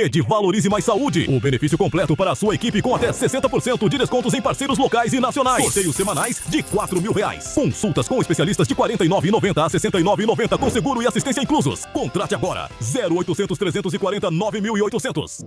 Rede Valorize Mais Saúde. O benefício completo para a sua equipe com até 60% de descontos em parceiros locais e nacionais. Sorteios semanais de R$4.000. Consultas com especialistas de R$ 49,90 a R$ 69,90 com seguro e assistência inclusos. Contrate agora. 0800 340 9800.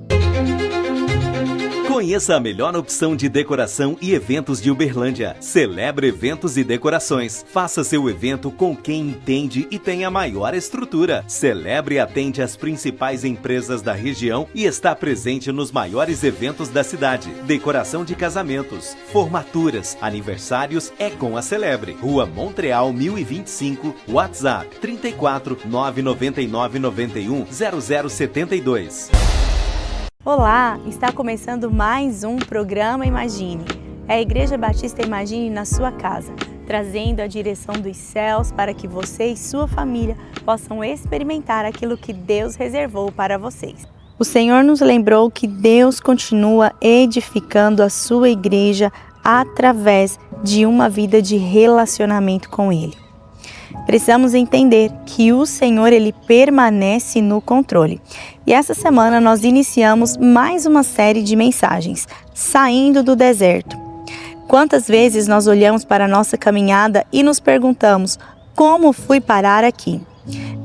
Conheça a melhor opção de decoração e eventos de Uberlândia. Celebre Eventos e Decorações. Faça seu evento com quem entende e tem a maior estrutura. Celebre atende as principais empresas da região e está presente nos maiores eventos da cidade. Decoração de casamentos, formaturas, aniversários é com a Celebre. Rua Montreal 1025, WhatsApp 34 999 91 0072. Olá, está começando mais um programa Imagine. É a Igreja Batista Imagine na sua casa, trazendo a direção dos céus para que você e sua família possam experimentar aquilo que Deus reservou para vocês. O Senhor nos lembrou que Deus continua edificando a sua igreja através de uma vida de relacionamento com Ele. Precisamos entender que o Senhor, Ele permanece no controle. E essa semana nós iniciamos mais uma série de mensagens, Saindo do Deserto. Quantas vezes nós olhamos para a nossa caminhada e nos perguntamos, como fui parar aqui?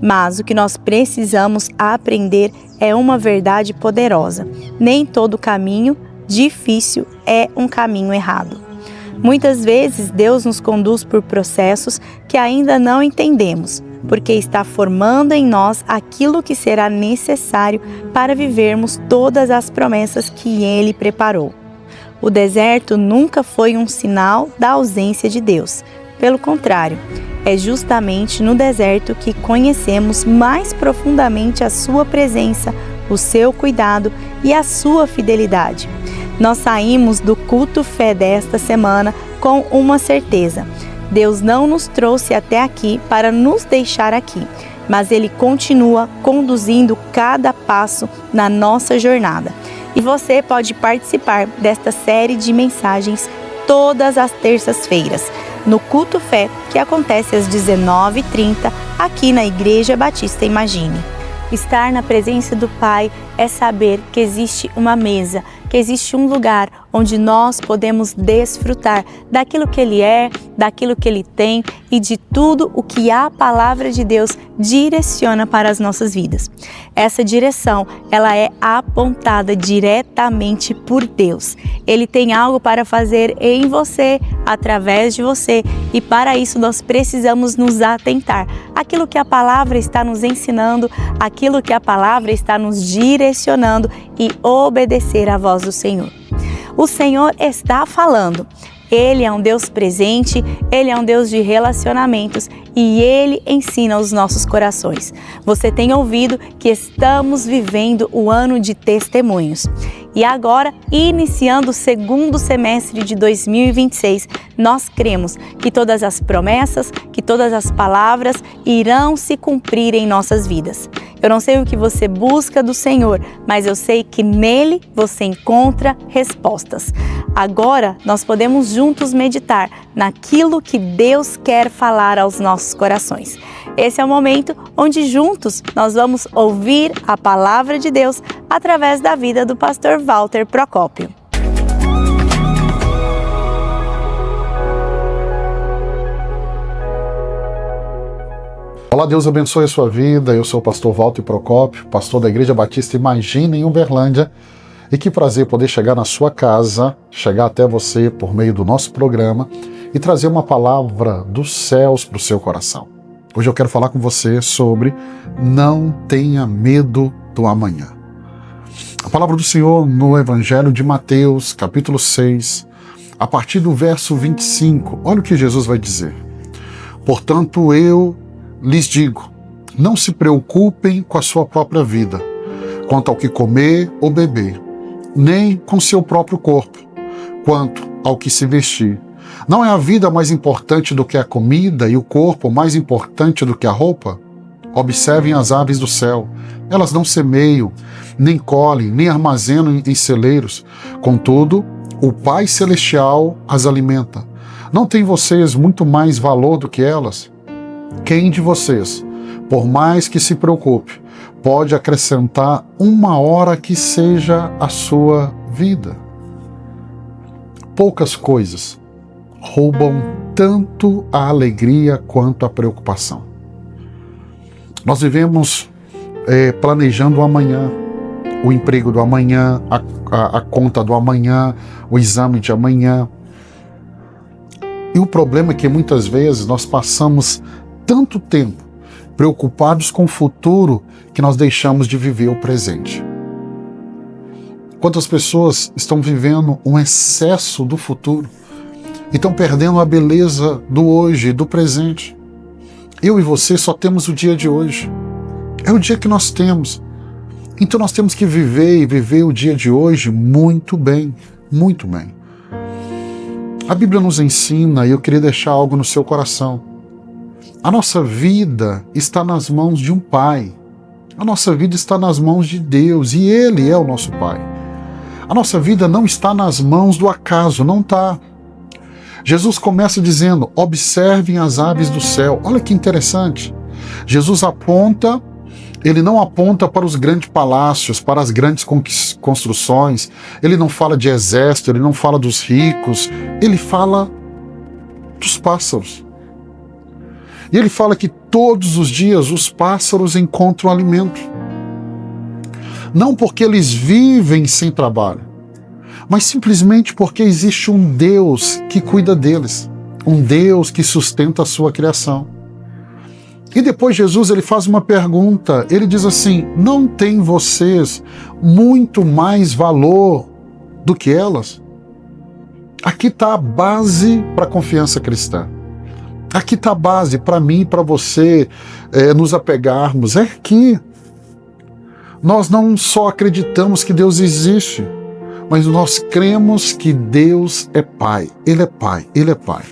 Mas o que nós precisamos aprender é uma verdade poderosa. Nem todo caminho difícil é um caminho errado. Muitas vezes Deus nos conduz por processos que ainda não entendemos, porque está formando em nós aquilo que será necessário para vivermos todas as promessas que Ele preparou. O deserto nunca foi um sinal da ausência de Deus. Pelo contrário, é justamente no deserto que conhecemos mais profundamente a Sua presença, o Seu cuidado e a Sua fidelidade. Nós saímos do culto fé desta semana com uma certeza. Deus não nos trouxe até aqui para nos deixar aqui, mas Ele continua conduzindo cada passo na nossa jornada. E você pode participar desta série de mensagens todas as terças-feiras, no Culto Fé, que acontece às 19h30, aqui na Igreja Batista Imagine. Estar na presença do Pai é saber que existe uma mesa, que existe um lugar onde nós podemos desfrutar daquilo que Ele é, daquilo que Ele tem e de tudo o que a Palavra de Deus direciona para as nossas vidas. Essa direção, ela é apontada diretamente por Deus. Ele tem algo para fazer em você, através de você, e para isso nós precisamos nos atentar àquilo que a Palavra está nos ensinando, àquilo que a Palavra está nos direcionando e obedecer à voz do Senhor. O Senhor está falando. Ele é um Deus presente, Ele é um Deus de relacionamentos e Ele ensina os nossos corações. Você tem ouvido que estamos vivendo o ano de testemunhos. E agora, iniciando o segundo semestre de 2026, nós cremos que todas as promessas, que todas as palavras irão se cumprir em nossas vidas. Eu não sei o que você busca do Senhor, mas eu sei que nele você encontra respostas. Agora nós podemos juntos meditar naquilo que Deus quer falar aos nossos corações. Esse é o momento onde juntos nós vamos ouvir a palavra de Deus através da vida do pastor Walter Procópio. Olá, Deus abençoe a sua vida. Eu sou o pastor Walter Procópio, pastor da Igreja Batista Imagine em Uberlândia. E que prazer poder chegar na sua casa, chegar até você por meio do nosso programa e trazer uma palavra dos céus para o seu coração. Hoje eu quero falar com você sobre não tenha medo do amanhã. A palavra do Senhor no Evangelho de Mateus, capítulo 6, a partir do verso 25. Olha o que Jesus vai dizer. Portanto, eu lhes digo, não se preocupem com a sua própria vida, quanto ao que comer ou beber, nem com seu próprio corpo, quanto ao que se vestir. Não é a vida mais importante do que a comida e o corpo mais importante do que a roupa? Observem as aves do céu. Elas não semeiam, nem colhem, nem armazenam em celeiros. Contudo, o Pai Celestial as alimenta. Não tem vocês muito mais valor do que elas? Quem de vocês, por mais que se preocupe, pode acrescentar uma hora que seja a sua vida? Poucas coisas roubam tanto a alegria quanto a preocupação. Nós vivemos planejando o amanhã, o emprego do amanhã, a conta do amanhã, o exame de amanhã. E o problema é que muitas vezes nós passamos tanto tempo preocupados com o futuro que nós deixamos de viver o presente. Quantas pessoas estão vivendo um excesso do futuro e estão perdendo a beleza do hoje, do presente. Eu e você só temos o dia de hoje. É o dia que nós temos. Então nós temos que viver o dia de hoje muito bem, muito bem. A Bíblia nos ensina, e eu queria deixar algo no seu coração. A nossa vida está nas mãos de um Pai. A nossa vida está nas mãos de Deus, e Ele é o nosso Pai. A nossa vida não está nas mãos do acaso, não está. Jesus começa dizendo, observem as aves do céu. Olha que interessante. Jesus aponta, ele não aponta para os grandes palácios, para as grandes construções. Ele não fala de exército, ele não fala dos ricos. Ele fala dos pássaros. E ele fala que todos os dias os pássaros encontram alimento. Não porque eles vivem sem trabalho, mas simplesmente porque existe um Deus que cuida deles, um Deus que sustenta a sua criação. E depois Jesus ele faz uma pergunta, ele diz assim, não tem vocês muito mais valor do que elas? Aqui está a base para a confiança cristã. Aqui está a base para mim e para você nos apegarmos. É aqui. Nós não só acreditamos que Deus existe, mas nós cremos que Deus é Pai. Ele é Pai, Ele é Pai.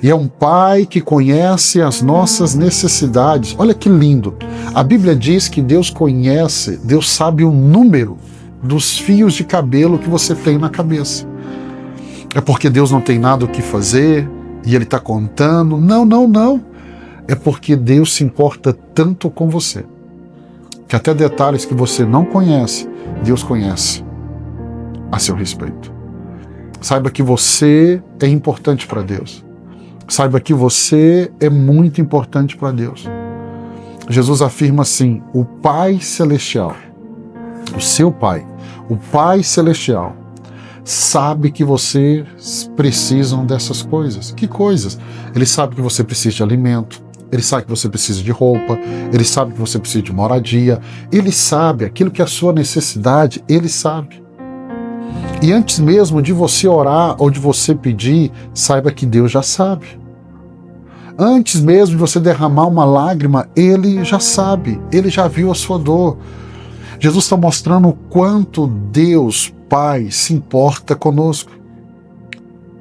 E é um Pai que conhece as nossas necessidades. Olha que lindo. A Bíblia diz que Deus conhece, Deus sabe o número dos fios de cabelo que você tem na cabeça. É porque Deus não tem nada o que fazer e Ele está contando. Não, não, não. É porque Deus se importa tanto com você, que até detalhes que você não conhece, Deus conhece a seu respeito. Saiba que você é importante para Deus. Saiba que você é muito importante para Deus. Jesus afirma assim, o Pai Celestial, o seu Pai, o Pai Celestial, sabe que vocês precisam dessas coisas. Que coisas? Ele sabe que você precisa de alimento, Ele sabe que você precisa de roupa, Ele sabe que você precisa de moradia, Ele sabe aquilo que é a sua necessidade, Ele sabe. E antes mesmo de você orar ou de você pedir, saiba que Deus já sabe. Antes mesmo de você derramar uma lágrima, Ele já sabe, Ele já viu a sua dor. Jesus está mostrando o quanto Deus, Pai, se importa conosco.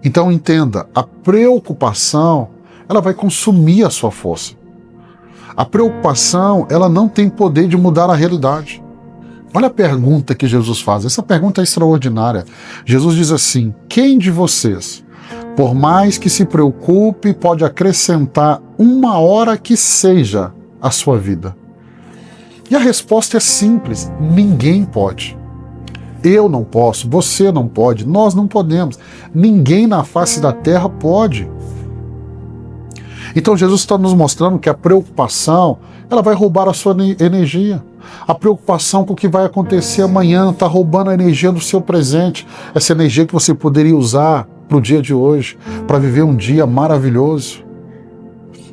Então entenda, a preocupação, ela vai consumir a sua força. A preocupação, ela não tem poder de mudar a realidade. Olha a pergunta que Jesus faz, essa pergunta é extraordinária. Jesus diz assim, quem de vocês, por mais que se preocupe, pode acrescentar uma hora que seja a sua vida? E a resposta é simples, ninguém pode. Eu não posso, você não pode, nós não podemos. Ninguém na face da terra pode. Então Jesus está nos mostrando que a preocupação, ela vai roubar a sua energia. A preocupação com o que vai acontecer amanhã está roubando a energia do seu presente. Essa energia que você poderia usar para o dia de hoje, para viver um dia maravilhoso.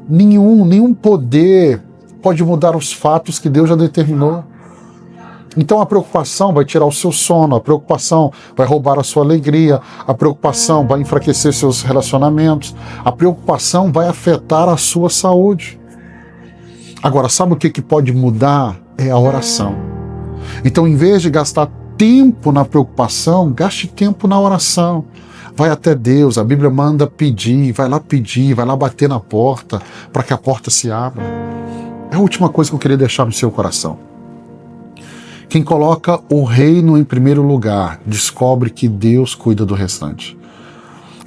Nenhum poder pode mudar os fatos que Deus já determinou. Então a preocupação vai tirar o seu sono, a preocupação vai roubar a sua alegria, a preocupação vai enfraquecer seus relacionamentos, a preocupação vai afetar a sua saúde. Agora, sabe o que pode mudar? É a oração. Então, em vez de gastar tempo na preocupação, gaste tempo na oração. Vai até Deus, a Bíblia manda pedir, vai lá bater na porta, para que a porta se abra. É a última coisa que eu queria deixar no seu coração. Quem coloca o reino em primeiro lugar, descobre que Deus cuida do restante.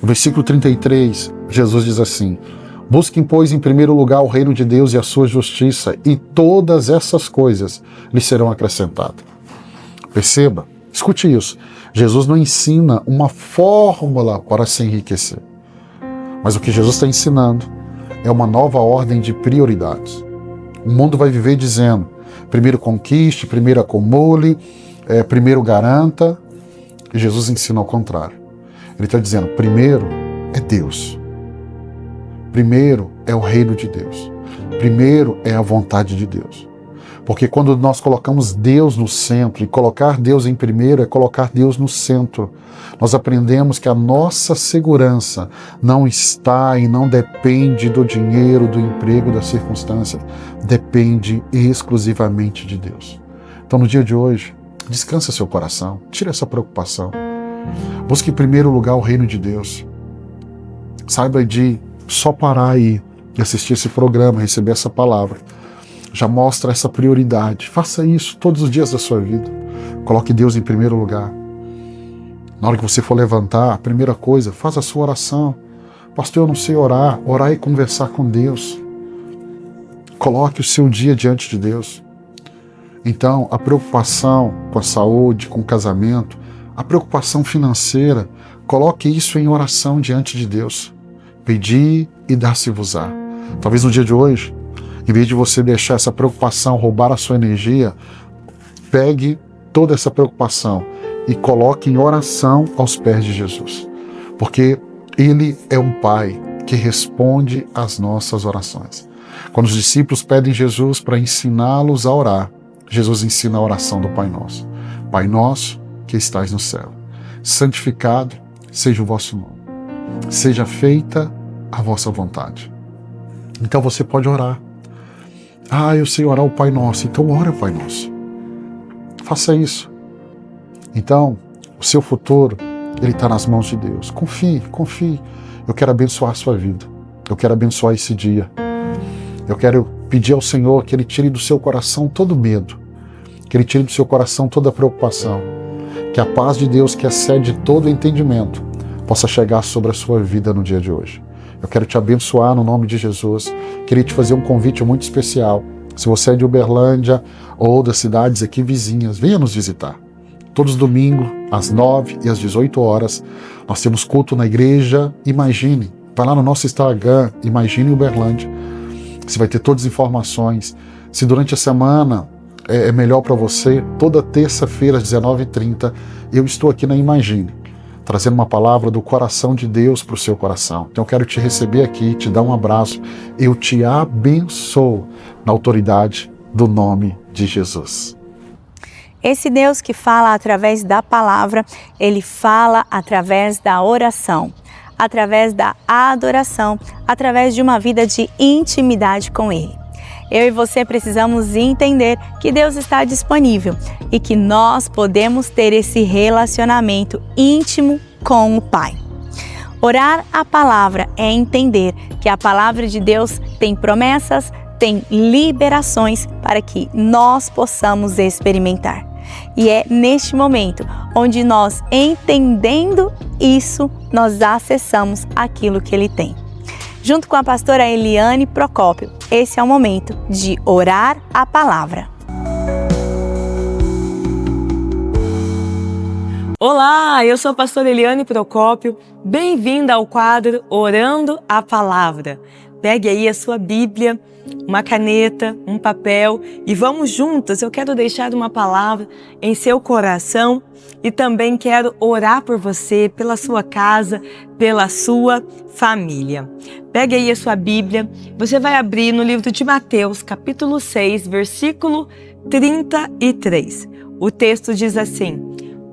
No versículo 33, Jesus diz assim: busquem, pois, em primeiro lugar o reino de Deus e a sua justiça, e todas essas coisas lhes serão acrescentadas. Perceba, escute isso. Jesus não ensina uma fórmula para se enriquecer. Mas o que Jesus está ensinando é uma nova ordem de prioridades. O mundo vai viver dizendo: primeiro conquiste, primeiro acumule, primeiro garanta. E Jesus ensina ao contrário. Ele está dizendo: primeiro é Deus. Primeiro é o reino de Deus. Primeiro é a vontade de Deus. Porque quando nós colocamos Deus no centro, e colocar Deus em primeiro é colocar Deus no centro, nós aprendemos que a nossa segurança não está e não depende do dinheiro, do emprego, da circunstância. Depende exclusivamente de Deus. Então, no dia de hoje, descansa seu coração, tira essa preocupação. Busque em primeiro lugar o reino de Deus. Saiba de só parar aí e assistir esse programa, receber essa palavra. Já mostra essa prioridade. Faça isso todos os dias da sua vida. Coloque Deus em primeiro lugar. Na hora que você for levantar, a primeira coisa, faça a sua oração. Pastor, eu não sei orar. Orar e conversar com Deus. Coloque o seu dia diante de Deus. Então, a preocupação com a saúde, com o casamento, a preocupação financeira, coloque isso em oração diante de Deus. Pedir e dar-se-vos-á. Talvez no dia de hoje, em vez de você deixar essa preocupação roubar a sua energia, pegue toda essa preocupação e coloque em oração aos pés de Jesus. Porque Ele é um Pai que responde às nossas orações. Quando os discípulos pedem Jesus para ensiná-los a orar, Jesus ensina a oração do Pai Nosso. Pai nosso que estais no céu, santificado seja o vosso nome. Seja feita a vossa vontade. Então você pode orar. Eu sei orar o Pai Nosso. Então ora o Pai Nosso. Faça isso. Então, o seu futuro, ele está nas mãos de Deus. Confie, confie. Eu quero abençoar a sua vida. Eu quero abençoar esse dia. Eu quero pedir ao Senhor que Ele tire do seu coração todo medo. Que Ele tire do seu coração toda preocupação. Que a paz de Deus, que excede todo entendimento, possa chegar sobre a sua vida no dia de hoje. Eu quero te abençoar no nome de Jesus. Queria te fazer um convite muito especial. Se você é de Uberlândia ou das cidades aqui vizinhas, venha nos visitar. Todos os domingos, às 9 e às 18 horas, nós temos culto na igreja Imagine. Vai lá no nosso Instagram, Imagine Uberlândia. Você vai ter todas as informações. Se durante a semana é melhor para você, toda terça-feira às 19h30, eu estou aqui na Imagine, trazendo uma palavra do coração de Deus para o seu coração. Então eu quero te receber aqui, te dar um abraço. Eu te abençoo na autoridade do nome de Jesus. Esse Deus que fala através da palavra, Ele fala através da oração, através da adoração, através de uma vida de intimidade com Ele. Eu e você precisamos entender que Deus está disponível e que nós podemos ter esse relacionamento íntimo com o Pai. Orar a palavra é entender que a palavra de Deus tem promessas, tem liberações para que nós possamos experimentar. E é neste momento onde nós, entendendo isso, nós acessamos aquilo que Ele tem. Junto com a pastora Eliane Procópio, esse é o momento de orar a palavra. Olá, eu sou a pastora Eliane Procópio. Bem-vinda ao quadro Orando a Palavra. Pegue aí a sua Bíblia, uma caneta, um papel e vamos juntas. Eu quero deixar uma palavra em seu coração e também quero orar por você, pela sua casa, pela sua família. Pegue aí a sua Bíblia, você vai abrir no livro de Mateus, capítulo 6, versículo 33. O texto diz assim: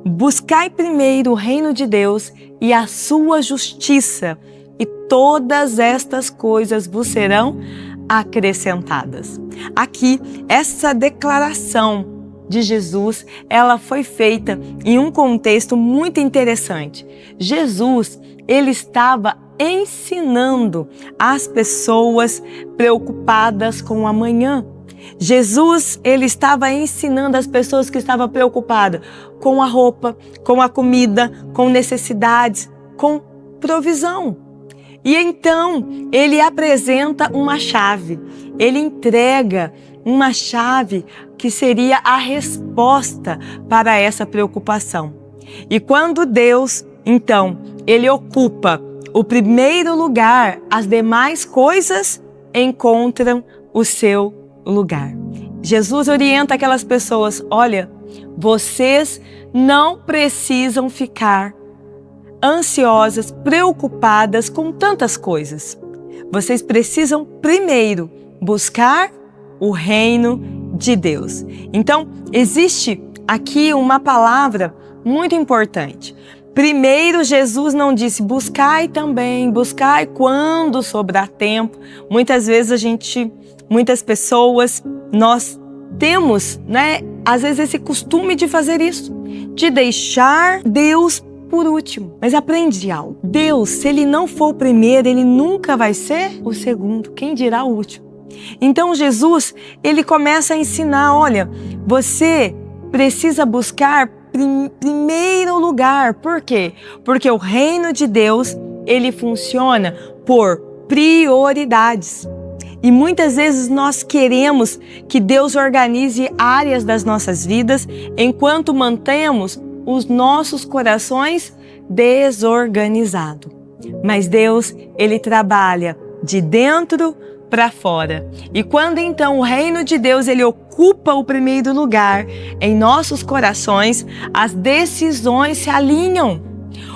buscai primeiro o reino de Deus e a sua justiça, e todas estas coisas vos serão acrescentadas. Aqui, essa declaração de Jesus, ela foi feita em um contexto muito interessante. Jesus, ele estava ensinando as pessoas preocupadas com o amanhã. Jesus, ele estava ensinando as pessoas que estavam preocupadas com a roupa, com a comida, com necessidades, com provisão. E então, ele apresenta uma chave, ele entrega uma chave que seria a resposta para essa preocupação. E quando Deus, então, ele ocupa o primeiro lugar, as demais coisas encontram o seu lugar. Jesus orienta aquelas pessoas: olha, vocês não precisam ficar ansiosas, preocupadas com tantas coisas. Vocês precisam primeiro buscar o reino de Deus. Então, existe aqui uma palavra muito importante. Primeiro, Jesus não disse buscai também, buscai quando sobrar tempo. Muitas vezes muitas pessoas, nós temos, às vezes esse costume de fazer isso, de deixar Deus por último. Mas aprende algo. Deus, se ele não for o primeiro, ele nunca vai ser o segundo. Quem dirá o último? Então Jesus, ele começa a ensinar, olha, você precisa buscar primeiro lugar. Por quê? Porque o reino de Deus, ele funciona por prioridades. E muitas vezes nós queremos que Deus organize áreas das nossas vidas enquanto mantemos os nossos corações desorganizados. Mas Deus, ele trabalha de dentro para fora. E quando então o reino de Deus, ele ocupa o primeiro lugar em nossos corações, as decisões se alinham,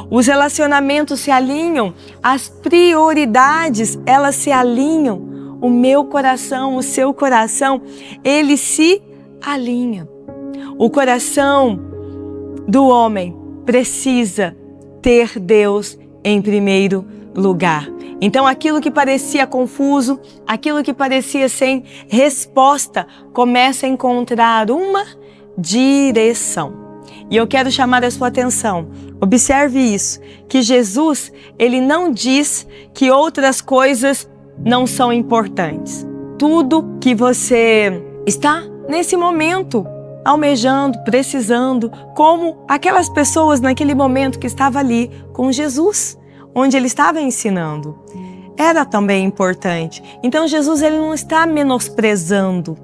os relacionamentos se alinham, as prioridades, elas se alinham. O meu coração, o seu coração, ele se alinha. O coração do homem precisa ter Deus em primeiro lugar. Então aquilo que parecia confuso, aquilo que parecia sem resposta, começa a encontrar uma direção. E eu quero chamar a sua atenção. Observe isso, que Jesus, ele não diz que outras coisas não são importantes. Tudo que você está nesse momento almejando, precisando, como aquelas pessoas naquele momento que estava ali com Jesus, onde ele estava ensinando, era também importante. Então Jesus, ele não está menosprezando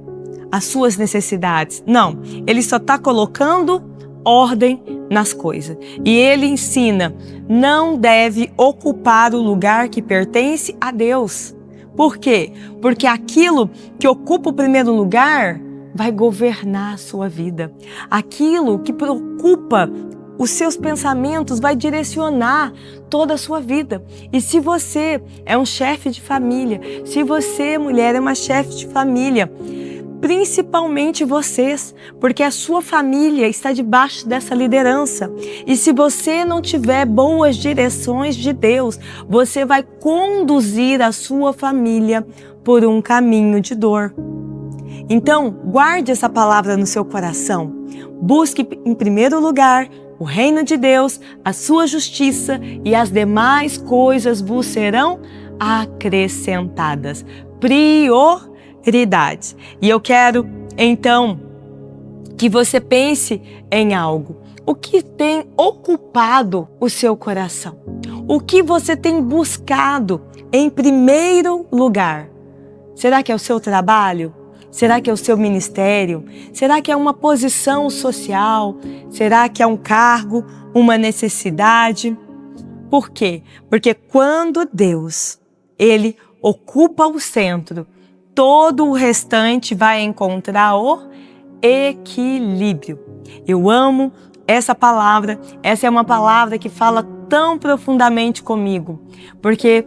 as suas necessidades, não, ele só está colocando ordem nas coisas. E ele ensina, não deve ocupar o lugar que pertence a Deus. Por quê? Porque aquilo que ocupa o primeiro lugar vai governar a sua vida. Aquilo que preocupa os seus pensamentos vai direcionar toda a sua vida. E se você é um chefe de família, se você, mulher, é uma chefe de família, principalmente vocês, porque a sua família está debaixo dessa liderança. E se você não tiver boas direções de Deus, você vai conduzir a sua família por um caminho de dor. Então, guarde essa palavra no seu coração. Busque em primeiro lugar o reino de Deus, a sua justiça, e as demais coisas vos serão acrescentadas. Prioridades. E eu quero, então, que você pense em algo. O que tem ocupado o seu coração? O que você tem buscado em primeiro lugar? Será que é o seu trabalho? Será que é o seu ministério? Será que é uma posição social? Será que é um cargo, uma necessidade? Por quê? Porque quando Deus, ele ocupa o centro, todo o restante vai encontrar o equilíbrio. Eu amo essa palavra, essa é uma palavra que fala tão profundamente comigo, porque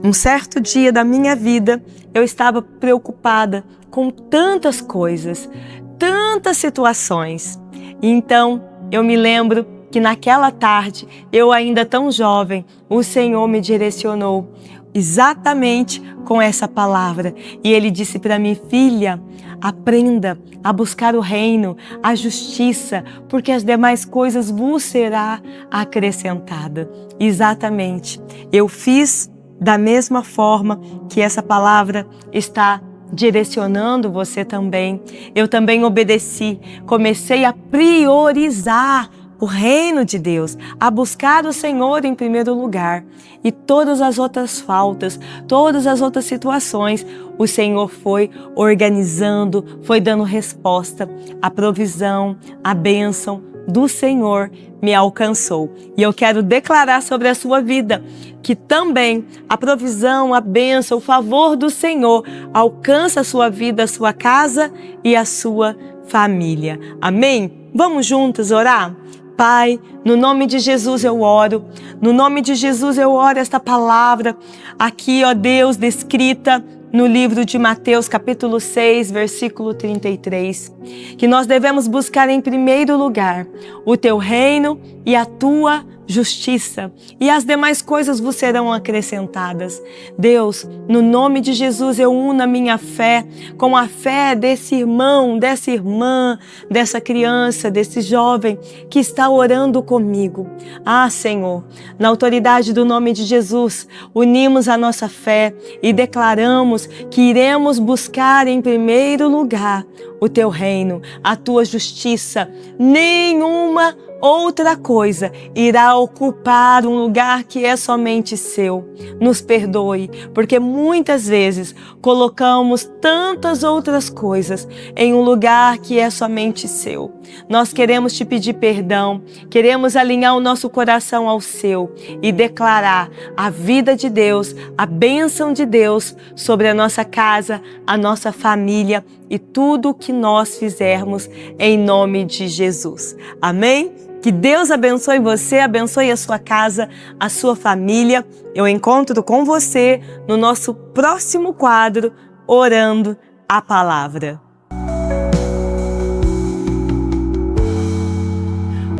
um certo dia da minha vida eu estava preocupada com tantas coisas, tantas situações. Então eu me lembro que naquela tarde, eu ainda tão jovem, o Senhor me direcionou. exatamente com essa palavra. E ele disse para mim: filha, aprenda a buscar o reino, a justiça, porque as demais coisas vos será acrescentada. Exatamente. Eu fiz da mesma forma que essa palavra está direcionando você também. Eu também obedeci, comecei a priorizar o reino de Deus, a buscar o Senhor em primeiro lugar. E todas as outras faltas, todas as outras situações, o Senhor foi organizando, foi dando resposta. A provisão, a bênção do Senhor me alcançou. E eu quero declarar sobre a sua vida que também a provisão, a bênção, o favor do Senhor alcança a sua vida, a sua casa e a sua família. Amém? Vamos juntos orar? Pai, no nome de Jesus eu oro, no nome de Jesus eu oro esta palavra aqui, ó Deus, descrita no livro de Mateus, capítulo 6, versículo 33, que nós devemos buscar em primeiro lugar o Teu reino e a Tua justiça, e as demais coisas vos serão acrescentadas. Deus, no nome de Jesus eu uno a minha fé com a fé desse irmão, dessa irmã, dessa criança, desse jovem que está orando comigo. Ah, Senhor, na autoridade do nome de Jesus, unimos a nossa fé e declaramos que iremos buscar em primeiro lugar o Teu reino, a Tua justiça. Nenhuma outra coisa irá ocupar um lugar que é somente Seu. Nos perdoe, porque muitas vezes colocamos tantas outras coisas em um lugar que é somente Seu. Nós queremos Te pedir perdão, queremos alinhar o nosso coração ao Seu e declarar a vida de Deus, a bênção de Deus sobre a nossa casa, a nossa família e tudo o que nós fizermos em nome de Jesus. Amém? Que Deus abençoe você, abençoe a sua casa, a sua família. Eu encontro com você no nosso próximo quadro, Orando a Palavra.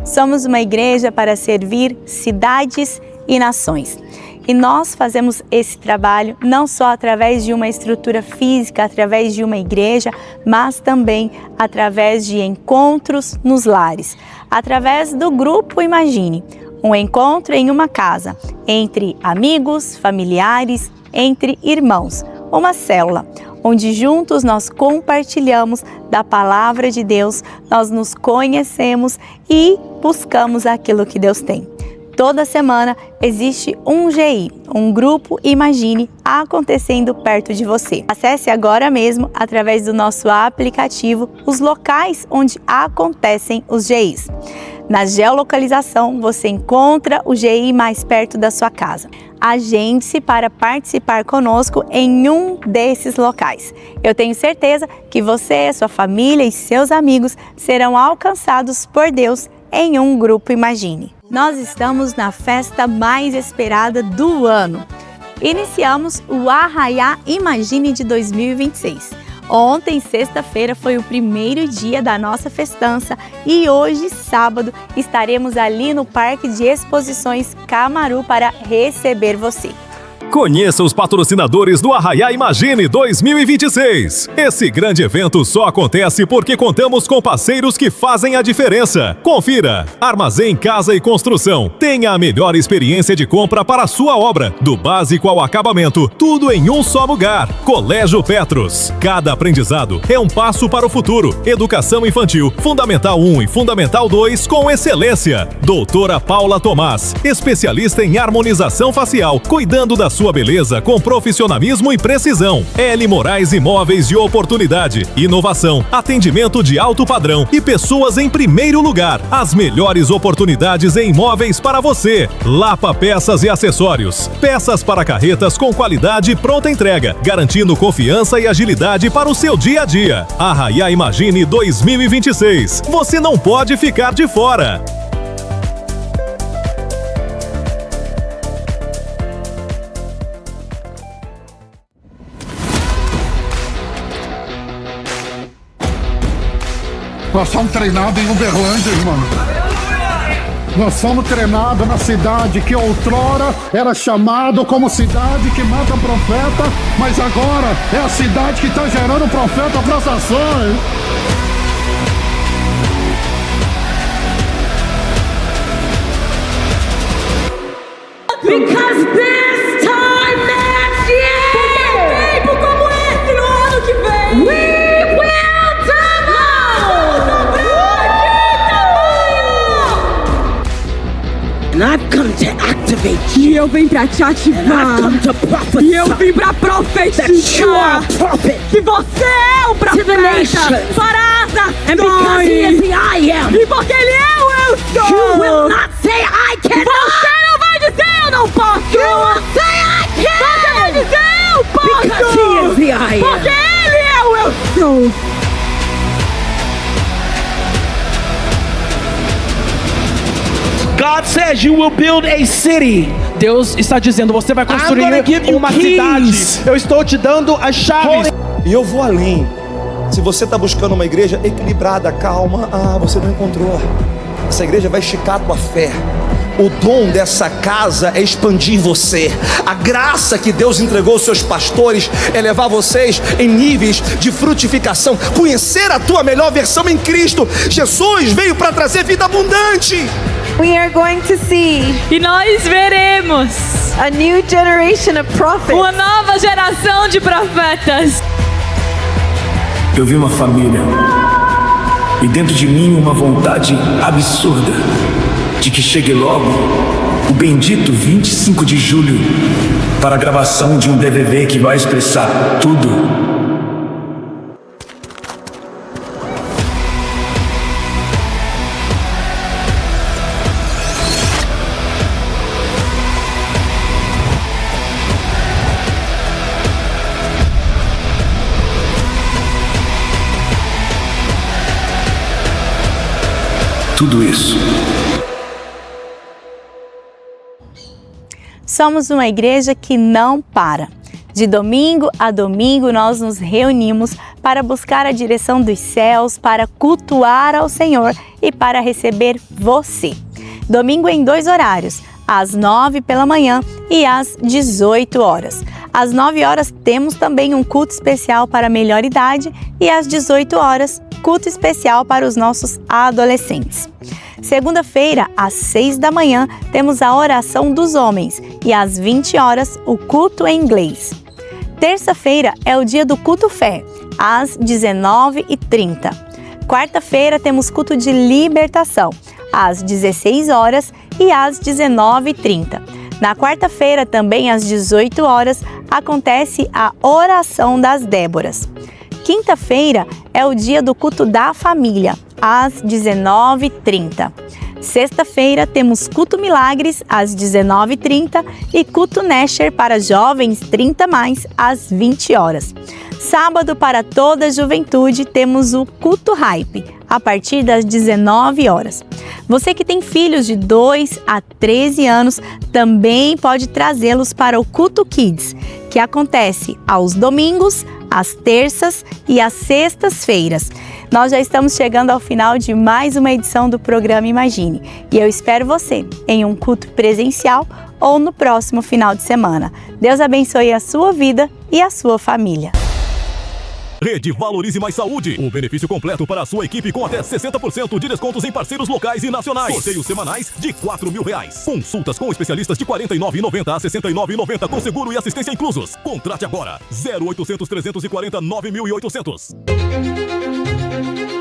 Somos uma igreja para servir cidades e nações. E nós fazemos esse trabalho não só através de uma estrutura física, através de uma igreja, mas também através de encontros nos lares, através do Grupo Imagine, um encontro em uma casa, entre amigos, familiares, entre irmãos, uma célula, onde juntos nós compartilhamos da palavra de Deus, nós nos conhecemos e buscamos aquilo que Deus tem. Toda semana existe um GI, um Grupo Imagine, acontecendo perto de você. Acesse agora mesmo, através do nosso aplicativo, os locais onde acontecem os GIs. Na geolocalização, você encontra o GI mais perto da sua casa. Agende-se para participar conosco em um desses locais. Eu tenho certeza que você, sua família e seus amigos serão alcançados por Deus em um Grupo Imagine. Nós estamos na festa mais esperada do ano. Iniciamos o Arraiá Imagine de 2026. Ontem, sexta-feira, foi o primeiro dia da nossa festança e hoje, sábado, estaremos ali no Parque de Exposições Camaru para receber você. Conheça os patrocinadores do Arraiá Imagine 2026. Esse grande evento só acontece porque contamos com parceiros que fazem a diferença. Confira! Armazém Casa e Construção. Tenha a melhor experiência de compra para a sua obra, do básico ao acabamento, tudo em um só lugar. Colégio Petros. Cada aprendizado é um passo para o futuro. Educação infantil, Fundamental 1 e Fundamental 2 com excelência. Doutora Paula Tomás, especialista em harmonização facial, cuidando da sua beleza com profissionalismo e precisão. L Moraes Imóveis de Oportunidade, inovação, atendimento de alto padrão e pessoas em primeiro lugar. As melhores oportunidades em imóveis para você. Lapa Peças e Acessórios. Peças para carretas com qualidade e pronta entrega, garantindo confiança e agilidade para o seu dia a dia. Arraiá Imagine 2026. Você não pode ficar de fora. Nós somos treinados em Uberlândia, irmão. Nós somos treinados na cidade que outrora era chamada como cidade que mata profeta, mas agora é a cidade que está gerando profeta para as nações. Because this time next year, tempo como esse no ano que vem, we will double! And I've come to activate you. E eu vim pra te ativar. And I've come to prophesy. E eu vim pra profetizar. That you are a prophet. Que você é um profeta para as nações. And because he is the I am. E porque ele é o eu sou. You will not say I cannot. Você não vai dizer eu não posso. You will say I can. Você vai dizer eu posso. Because he is the I am. Porque ele é o eu sou. God says you will build a city. Deus está dizendo, você vai construir uma cidade. Eu estou te dando as chaves. E eu vou além. Se você está buscando uma igreja equilibrada, calma, você não encontrou. Essa igreja vai esticar a tua fé. O dom dessa casa é expandir você. A graça que Deus entregou aos seus pastores é levar vocês em níveis de frutificação. Conhecer a tua melhor versão em Cristo. Jesus veio para trazer vida abundante. We are going to see e nós veremos a new generation of prophets. Uma nova geração de profetas. Eu vi uma família e dentro de mim uma vontade absurda de que chegue logo o bendito 25 de julho para a gravação de um DVD que vai expressar tudo. Tudo isso. Somos uma igreja que não para. De domingo a domingo nós nos reunimos para buscar a direção dos céus, para cultuar ao Senhor e para receber você. Domingo em 2 horários, às 9 pela manhã e às 18 horas. Às 9 horas temos também um culto especial para a melhor idade e às 18 horas, culto especial para os nossos adolescentes. Segunda-feira, às 6 da manhã, temos a oração dos homens e às 20 horas, o culto em inglês. Terça-feira é o dia do culto fé, às 19h30. Quarta-feira temos culto de libertação, às 16 horas e às 19h30. Na quarta-feira, também às 18 horas, acontece a oração das Déboras. Quinta-feira é o dia do culto da família, às 19h30. Sexta-feira temos culto milagres, às 19h30 e culto Nesher para jovens 30+, às 20 horas. Sábado, para toda a juventude, temos o culto Hype, a partir das 19 horas. Você que tem filhos de 2 a 13 anos, também pode trazê-los para o culto Kids, que acontece aos domingos, às terças e às sextas-feiras. Nós já estamos chegando ao final de mais uma edição do programa Imagine e eu espero você em um culto presencial ou no próximo final de semana. Deus abençoe a sua vida e a sua família. Rede Valorize Mais Saúde. O benefício completo para a sua equipe com até 60% de descontos em parceiros locais e nacionais. Sorteios semanais de R$4.000. Consultas com especialistas de R$ 49,90 a R$ 69,90 com seguro e assistência inclusos. Contrate agora. 0800 340 9800.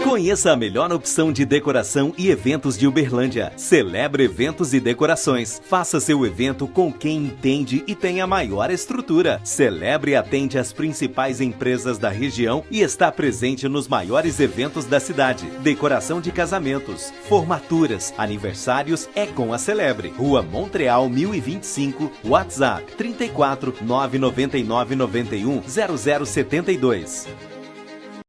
Conheça a melhor opção de decoração e eventos de Uberlândia. Celebre Eventos e Decorações. Faça seu evento com quem entende e tem a maior estrutura. Celebre atende as principais empresas da região e está presente nos maiores eventos da cidade. Decoração de casamentos, formaturas, aniversários é com a Celebre. Rua Montreal 1025, WhatsApp 34 999 91 0072.